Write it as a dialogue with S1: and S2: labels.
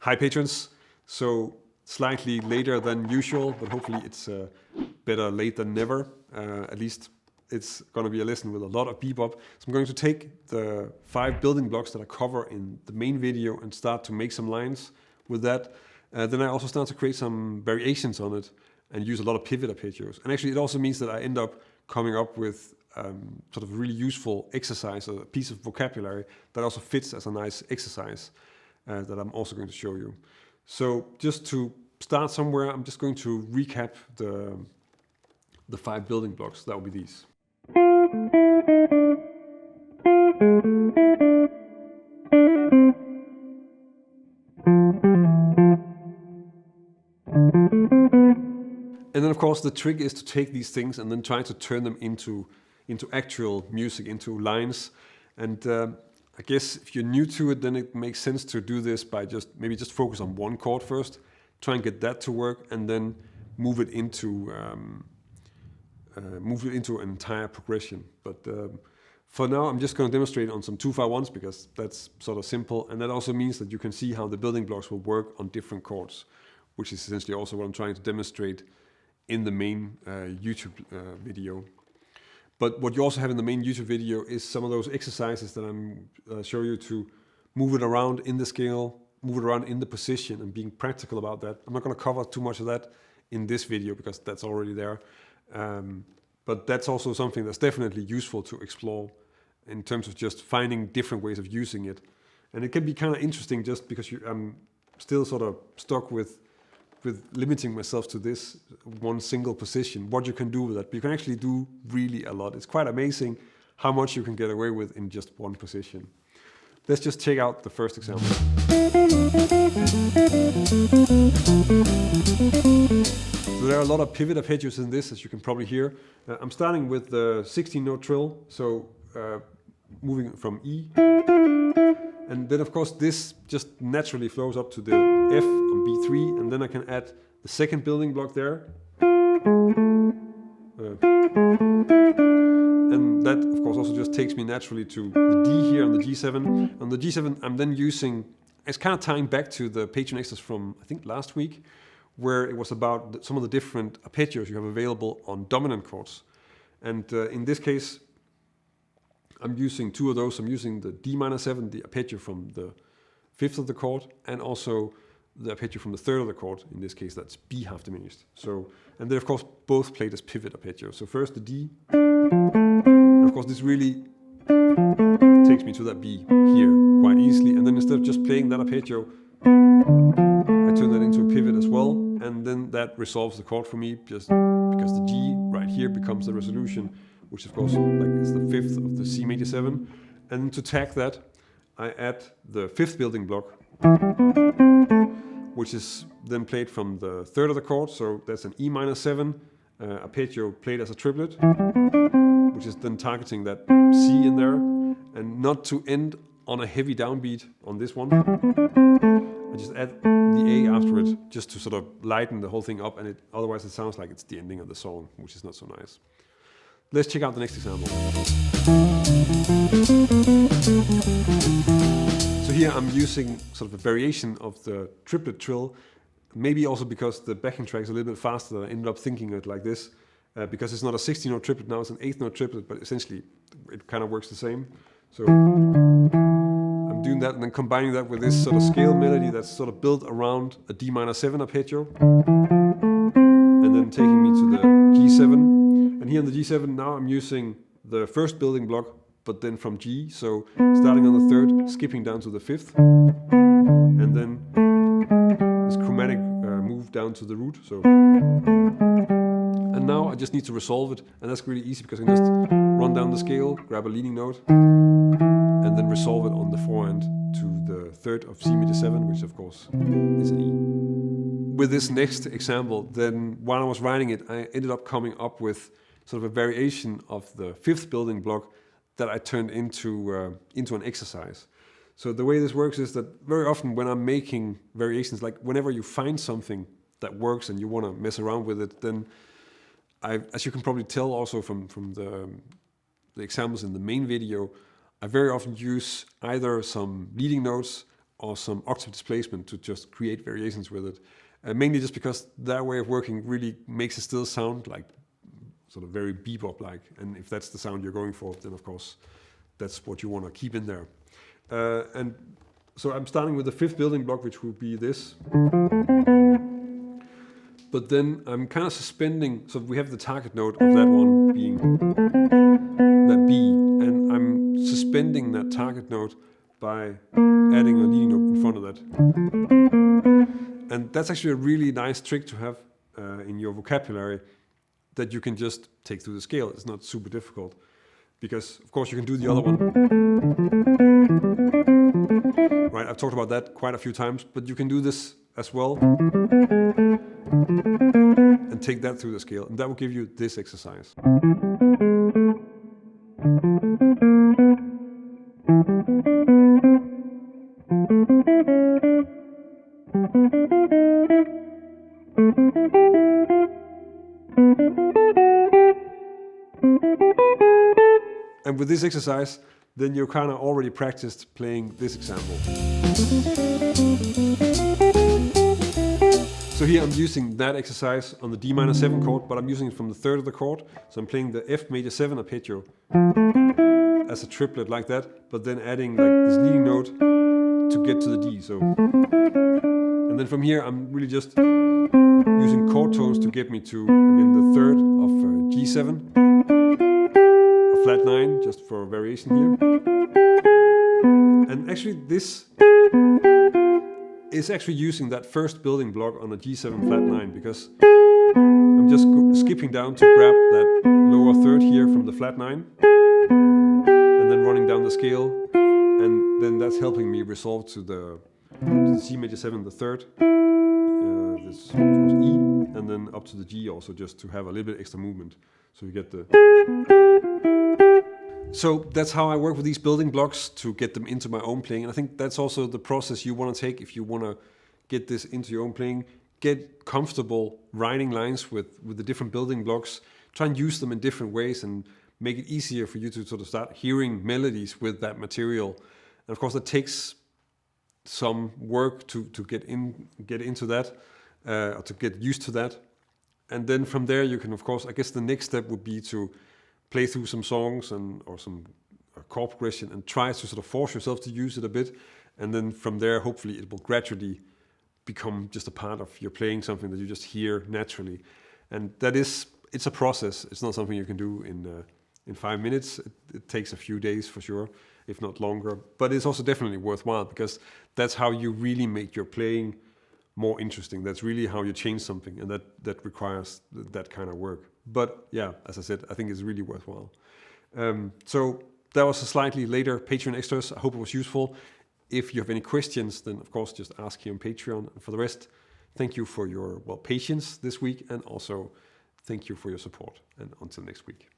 S1: Hi patrons, so slightly later than usual, but hopefully it's better late than never. At least it's going to be a lesson with a lot of bebop. So I'm going to take the 5 building blocks that I cover in the main video and start to make some lines with that. Then I also start to create some variations on it and use a lot of pivot arpeggios. And actually it also means that I end up coming up with sort of a really useful exercise, a piece of vocabulary that also fits as a nice exercise. That I'm also going to show you. So just to start somewhere, I'm just going to recap the 5 building blocks. That will be these. And then of course the trick is to take these things and then try to turn them into actual music, into lines. And I guess if you're new to it, then it makes sense to do this by maybe just focus on one chord first, try and get that to work, and then move it into an entire progression. But for now, I'm just going to demonstrate on some 2-5-1s because that's sort of simple, and that also means that you can see how the building blocks will work on different chords, which is essentially also what I'm trying to demonstrate in the main YouTube video. But what you also have in the main YouTube video is some of those exercises that I'm showing you to move it around in the scale, move it around in the position, and being practical about that. I'm not going to cover too much of that in this video because that's already there. But that's also something that's definitely useful to explore in terms of just finding different ways of using it. And it can be kind of interesting just because I'm still sort of stuck with limiting myself to this one single position, what you can do with that. But you can actually do really a lot. It's quite amazing how much you can get away with in just one position. Let's just check out the first example. So there are a lot of pivot arpeggios in this, as you can probably hear. I'm starting with the 16-note trill, so moving from E. And then of course this just naturally flows up to the F on B3, and then I can add the second building block there. And that of course also just takes me naturally to the D here on the G7. On the G7 I'm then using, it's kind of tying back to the patron extras from I think last week, where it was about some of the different arpeggios you have available on dominant chords. And in this case I'm using 2 of those. I'm using the D minor 7, the arpeggio from the 5th of the chord, and also the arpeggio from the 3rd of the chord. In this case, that's B half diminished. So, and then of course both played as pivot arpeggio. So first the D, and of course this really takes me to that B here quite easily. And then instead of just playing that arpeggio, I turn that into a pivot as well, and then that resolves the chord for me, just because the G right here becomes the resolution, which of course is the 5th of the C major 7. And to tag that, I add the 5th building block, which is then played from the 3rd of the chord. So that's an E minor 7 arpeggio played as a triplet, which is then targeting that C in there. And not to end on a heavy downbeat on this one, I just add the A after it, just to sort of lighten the whole thing up, and otherwise it sounds like it's the ending of the song, which is not so nice. Let's check out the next example. So here I'm using sort of a variation of the triplet trill, maybe also because the backing track is a little bit faster. I ended up thinking it like this, because it's not a 16-note triplet now, it's an 8th-note triplet, but essentially it kind of works the same. So I'm doing that and then combining that with this sort of scale melody that's sort of built around a D minor 7 arpeggio, and then taking me to the G7. And here on the G7 now I'm using the 1st building block, but then from G, so starting on the 3rd, skipping down to the 5th, and then this chromatic move down to the root. So, and now I just need to resolve it, and that's really easy because I can just run down the scale, grab a leading note, and then resolve it on the forehand to the 3rd of C major 7, which of course is an E. With this next example, then while I was writing it, I ended up coming up with sort of a variation of the 5th building block that I turned into an exercise. So the way this works is that very often when I'm making variations, like whenever you find something that works and you want to mess around with it, then as you can probably tell also from the examples in the main video, I very often use either some leading notes or some octave displacement to just create variations with it. Mainly just because that way of working really makes it still sound like sort of very bebop-like. And if that's the sound you're going for, then of course that's what you want to keep in there. And so I'm starting with the fifth building block, which will be this. But then I'm kind of suspending, so we have the target note of that one being that B, and I'm suspending that target note by adding a leading note in front of that. And that's actually a really nice trick to have in your vocabulary, that you can just take through the scale. It's not super difficult, because of course you can do the other one. Right, I've talked about that quite a few times, but you can do this as well and take that through the scale, and that will give you this exercise. And with this exercise, then you're kind of already practiced playing this example. So here I'm using that exercise on the D minor 7 chord, but I'm using it from the third of the chord. So I'm playing the F major 7 arpeggio as a triplet like that, but then adding like this leading note to get to the D. So, and then from here I'm really just using chord tones to get me to, again, the third of G7, a flat 9, just for a variation here. And actually this is actually using that first building block on a G7 flat 9, because I'm just skipping down to grab that lower third here from the flat 9, and then running down the scale, and then that's helping me resolve to the C major 7, the third, this of course E, and then up to the G also, just to have a little bit extra movement, so you get the. So that's how I work with these building blocks to get them into my own playing. And I think that's also the process you want to take if you want to get this into your own playing. Get comfortable writing lines with the different building blocks. Try and use them in different ways and make it easier for you to sort of start hearing melodies with that material. And of course that takes some work to get into that, or to get used to that. And then from there you can, of course, I guess the next step would be to play through some songs or some chord progression and try to sort of force yourself to use it a bit. And then from there, hopefully it will gradually become just a part of your playing, something that you just hear naturally. And it's a process. It's not something you can do in 5 minutes. It takes a few days for sure, if not longer. But it's also definitely worthwhile, because that's how you really make your playing more interesting. That's really how you change something, and that requires that kind of work. But yeah, as I said, I think it's really worthwhile. So that was a slightly later Patreon extras. I hope it was useful. If you have any questions, then of course just ask here on Patreon. And for the rest, thank you for your patience this week, and also thank you for your support. And until next week.